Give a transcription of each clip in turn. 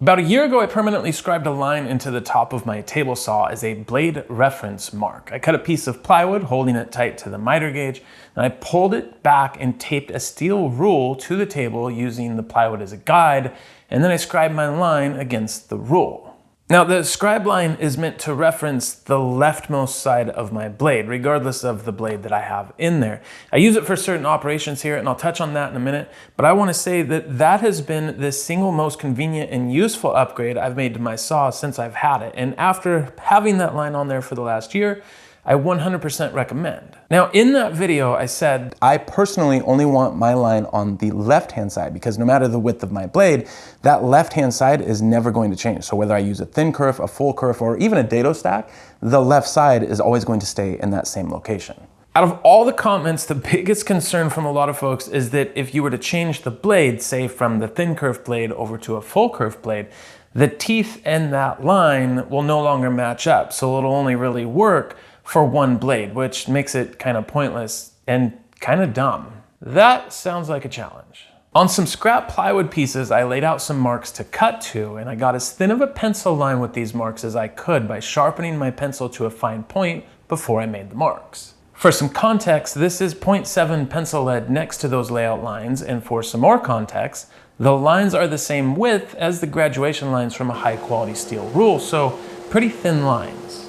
About a year ago, I permanently scribed a line into the top of my table saw as a blade reference mark. I cut a piece of plywood, holding it tight to the miter gauge, and I pulled it back and taped a steel rule to the table using the plywood as a guide, and then I scribed my line against the rule. Now, the scribe line is meant to reference the leftmost side of my blade, regardless of the blade that I have in there. I use it for certain operations here, and I'll touch on that in a minute, but I want to say that that has been the single most convenient and useful upgrade I've made to my saw since I've had it. And after having that line on there for the last year, I 100% recommend. Now, in that video, I said, I personally only want my line on the left-hand side because no matter the width of my blade, that left-hand side is never going to change. So whether I use a thin kerf, a full kerf, or even a dado stack, the left side is always going to stay in that same location. Out of all the comments, the biggest concern from a lot of folks is that if you were to change the blade, say from the thin kerf blade over to a full kerf blade, the teeth and that line will no longer match up. So it'll only really work for one blade, which makes it kind of pointless and kind of dumb. That sounds like a challenge. On some scrap plywood pieces, I laid out some marks to cut to, and I got as thin of a pencil line with these marks as I could by sharpening my pencil to a fine point before I made the marks. For some context, this is 0.7 pencil lead next to those layout lines, and for some more context, the lines are the same width as the graduation lines from a high quality steel rule, so pretty thin lines.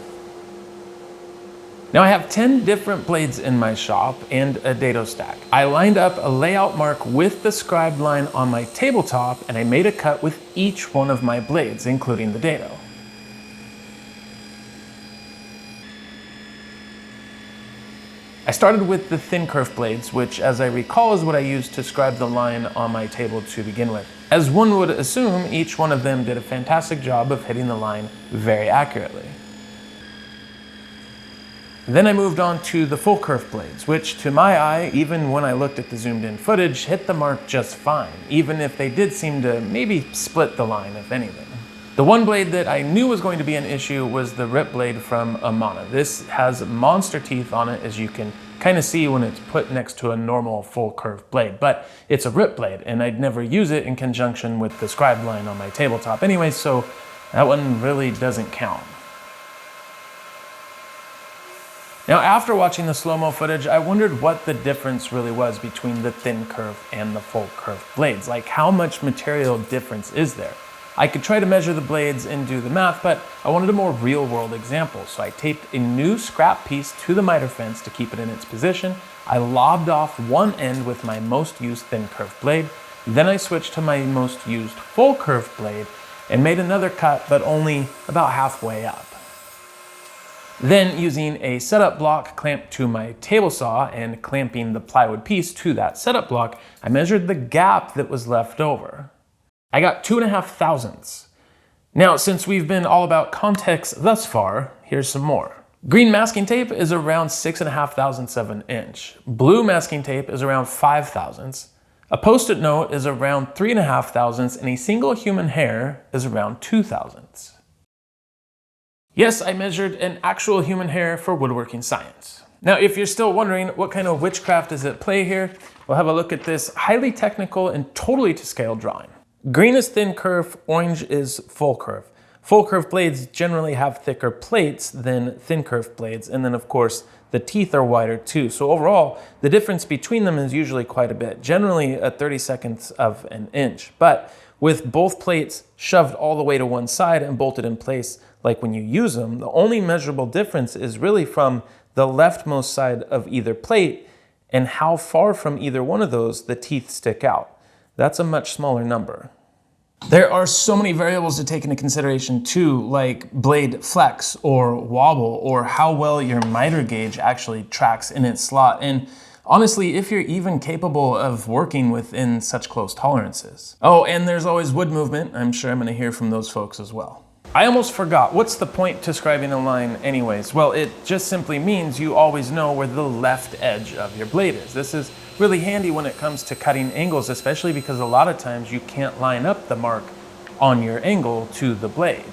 Now I have 10 different blades in my shop and a dado stack. I lined up a layout mark with the scribed line on my tabletop, and I made a cut with each one of my blades, including the dado. I started with the thin kerf blades, which as I recall is what I used to scribe the line on my table to begin with. As one would assume, each one of them did a fantastic job of hitting the line very accurately. Then I moved on to the full kerf blades, which to my eye, even when I looked at the zoomed in footage, hit the mark just fine, even if they did seem to maybe split the line, if anything. The one blade that I knew was going to be an issue was the rip blade from Amana. This has monster teeth on it, as you can kind of see when it's put next to a normal full kerf blade, but it's a rip blade, and I'd never use it in conjunction with the scribe line on my tabletop anyway, so that one really doesn't count. Now, after watching the slow-mo footage, I wondered what the difference really was between the thin kerf and the full kerf blades. Like, how much material difference is there? I could try to measure the blades and do the math, but I wanted a more real-world example. So I taped a new scrap piece to the miter fence to keep it in its position. I lobbed off one end with my most used thin kerf blade. Then I switched to my most used full kerf blade and made another cut, but only about halfway up. Then, using a setup block clamped to my table saw and clamping the plywood piece to that setup block, I measured the gap that was left over. I got 2.5 thousandths. Now, since we've been all about context thus far, here's some more. Green masking tape is around 6.5 thousandths of an inch. Blue masking tape is around 5 thousandths. A post-it note is around 3.5 thousandths, and a single human hair is around 2 thousandths. Yes, I measured an actual human hair for woodworking science. Now, if you're still wondering what kind of witchcraft is at play here, we'll have a look at this highly technical and totally to scale drawing. Green is thin kerf, orange is full kerf. Full kerf blades generally have thicker plates than thin kerf blades, and then of course the teeth are wider too. So overall, the difference between them is usually quite a bit, generally a 32ndths of an inch. But with both plates shoved all the way to one side and bolted in place, like when you use them, the only measurable difference is really from the leftmost side of either plate and how far from either one of those the teeth stick out. That's a much smaller number. There are so many variables to take into consideration too, like blade flex or wobble, or how well your miter gauge actually tracks in its slot, and honestly, if you're even capable of working within such close tolerances. Oh, and there's always wood movement. I'm sure I'm gonna hear from those folks as well. I almost forgot, what's the point to scribing a line anyways? Well, it just simply means you always know where the left edge of your blade is. This is really handy when it comes to cutting angles, especially because a lot of times you can't line up the mark on your angle to the blade.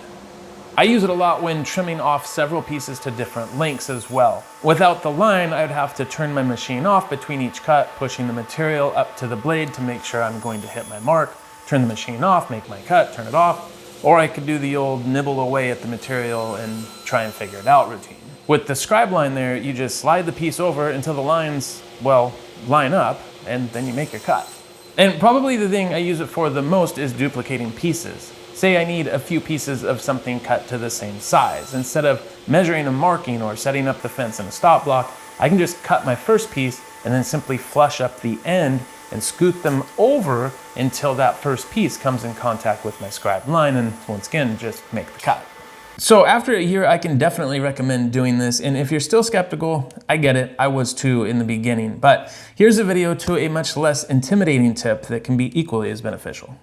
I use it a lot when trimming off several pieces to different lengths as well. Without the line, I'd have to turn my machine off between each cut, pushing the material up to the blade to make sure I'm going to hit my mark, turn the machine off, make my cut, turn it off. Or I could do the old nibble away at the material and try and figure it out routine. With the scribe line there, you just slide the piece over until the lines, well, line up, and then you make your cut. And probably the thing I use it for the most is duplicating pieces. Say I need a few pieces of something cut to the same size. Instead of measuring and marking or setting up the fence in a stop block, I can just cut my first piece and then simply flush up the end and scoot them over until that first piece comes in contact with my scribed line, and once again, just make the cut. So after a year, I can definitely recommend doing this, and if you're still skeptical, I get it, I was too in the beginning, but here's a video to a much less intimidating tip that can be equally as beneficial.